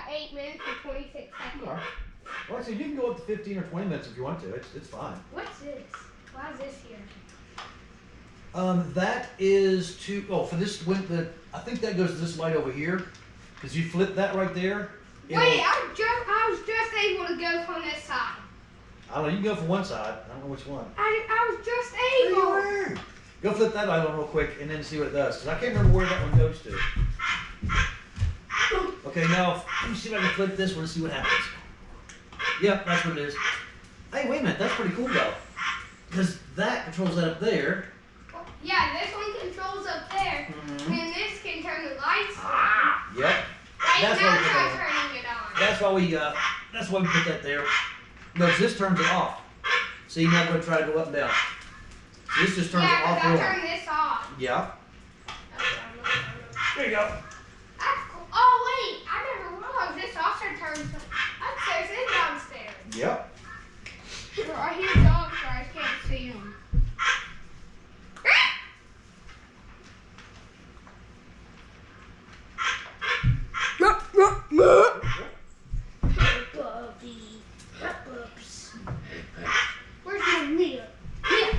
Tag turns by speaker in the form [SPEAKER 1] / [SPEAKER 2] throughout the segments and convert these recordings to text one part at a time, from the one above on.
[SPEAKER 1] at 8 minutes and 26 seconds.
[SPEAKER 2] Okay. Well, so you can go up to 15 or 20 minutes if you want to. It's fine.
[SPEAKER 1] What's this? Why is this here?
[SPEAKER 2] That is to, for this, I think that goes to this light over here. Because you flip that right there.
[SPEAKER 1] Wait, I was just able to go from this side.
[SPEAKER 2] I don't know, you can go from one side. I don't know which one.
[SPEAKER 1] I was just able.
[SPEAKER 2] Go flip that light on real quick and then see what it does. Because I can't remember where that one goes to. Okay, now, let me see if I can flip this one and see what happens. Yep, that's what it is. Hey, wait a minute, that's pretty cool though. Because that controls that up there.
[SPEAKER 1] Yeah, this one controls up there. And this can turn the lights on.
[SPEAKER 2] Yep.
[SPEAKER 1] Right now, try turning it on.
[SPEAKER 2] That's why we put that there. No, this turns it off. See, now I'm going to try to go up and down. So this just turns it off.
[SPEAKER 1] Yeah, because I turned this off.
[SPEAKER 2] Yeah. There you go.
[SPEAKER 1] That's cool. Oh, wait. I never realized this also turns upstairs and downstairs.
[SPEAKER 2] Yep.
[SPEAKER 1] I hear dogs, but I can't see them. Where's my Mia? Mia!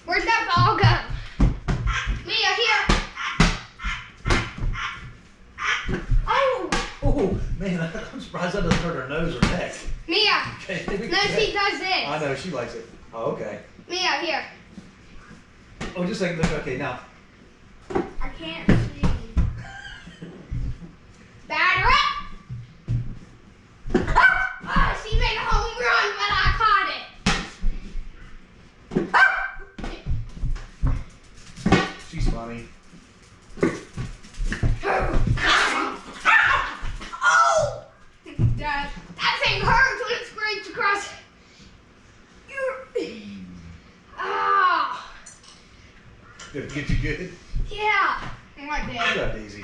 [SPEAKER 1] Where'd that ball go? Mia, here!
[SPEAKER 2] Oh, man, I'm surprised that doesn't hurt her nose or neck.
[SPEAKER 1] Mia!
[SPEAKER 2] Okay,
[SPEAKER 1] No, she does this.
[SPEAKER 2] I know, she likes it. Oh, okay.
[SPEAKER 1] Mia, here.
[SPEAKER 2] Oh, just a second. Okay, now.
[SPEAKER 1] I can't see. Batter up! Oh, she made a home run, but I caught it.
[SPEAKER 2] She's funny.
[SPEAKER 1] Oh! That thing hurts when it scrapes across. Ah!
[SPEAKER 2] Did it get you good?
[SPEAKER 1] Yeah. I'm like
[SPEAKER 2] Good
[SPEAKER 1] that.
[SPEAKER 2] job, Daisy.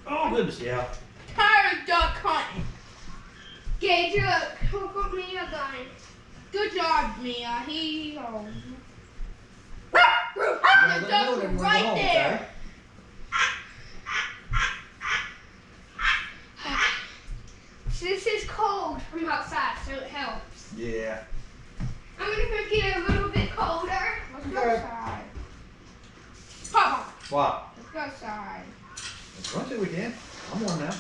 [SPEAKER 2] Oh, goodness, yeah.
[SPEAKER 1] Tired of duck hunting. Gage, look what Mia got. Good job, Mia. The ducks are right there. This is cold from outside, so it helps.
[SPEAKER 2] Yeah.
[SPEAKER 1] I'm gonna make it a little bit colder. Let's go
[SPEAKER 2] Okay.
[SPEAKER 1] outside. Papa,
[SPEAKER 2] What?
[SPEAKER 1] let's go outside.
[SPEAKER 2] Let's run to we can. I'm warm now.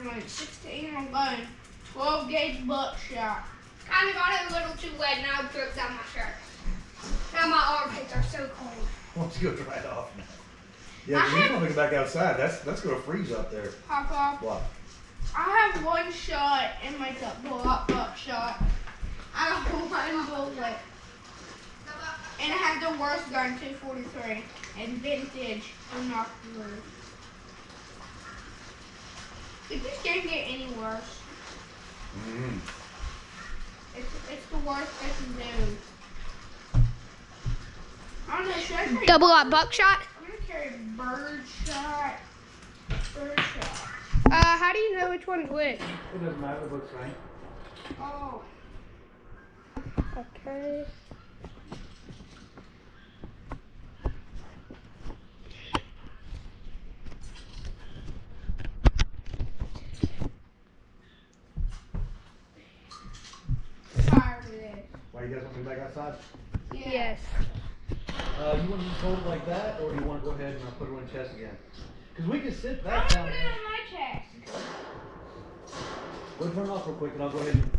[SPEAKER 1] I'm like 16 on gun. 12 gauge buckshot. Kind of got it a little too wet, now it dripped down my shirt. Now my armpits are so cold.
[SPEAKER 2] Why don't you go dry it off now? Yeah, but you're gonna go back outside. That's gonna freeze up there.
[SPEAKER 1] Papa,
[SPEAKER 2] What?
[SPEAKER 1] I have one shot in my buckshot. I have one bullet. And I have the worst gun, 243. And vintage, and not blue. Did this game get any worse? It's the worst I can do. I don't know, should I carry
[SPEAKER 3] Double up buckshot.
[SPEAKER 1] I'm gonna carry bird shot.
[SPEAKER 3] How do you know which one's which?
[SPEAKER 2] It doesn't matter. It looks fine.
[SPEAKER 1] Oh.
[SPEAKER 3] Okay.
[SPEAKER 1] Tired of this.
[SPEAKER 2] Why, you guys want to go back outside?
[SPEAKER 1] Yeah.
[SPEAKER 3] Yes.
[SPEAKER 2] You want to just hold it like that, or do you want to go ahead and put it on the chest again? Because we can sit
[SPEAKER 1] I'm
[SPEAKER 2] back
[SPEAKER 1] gonna
[SPEAKER 2] down
[SPEAKER 1] put it
[SPEAKER 2] there.
[SPEAKER 1] on my chest.
[SPEAKER 2] We'll turn it off real quick, and I'll go ahead and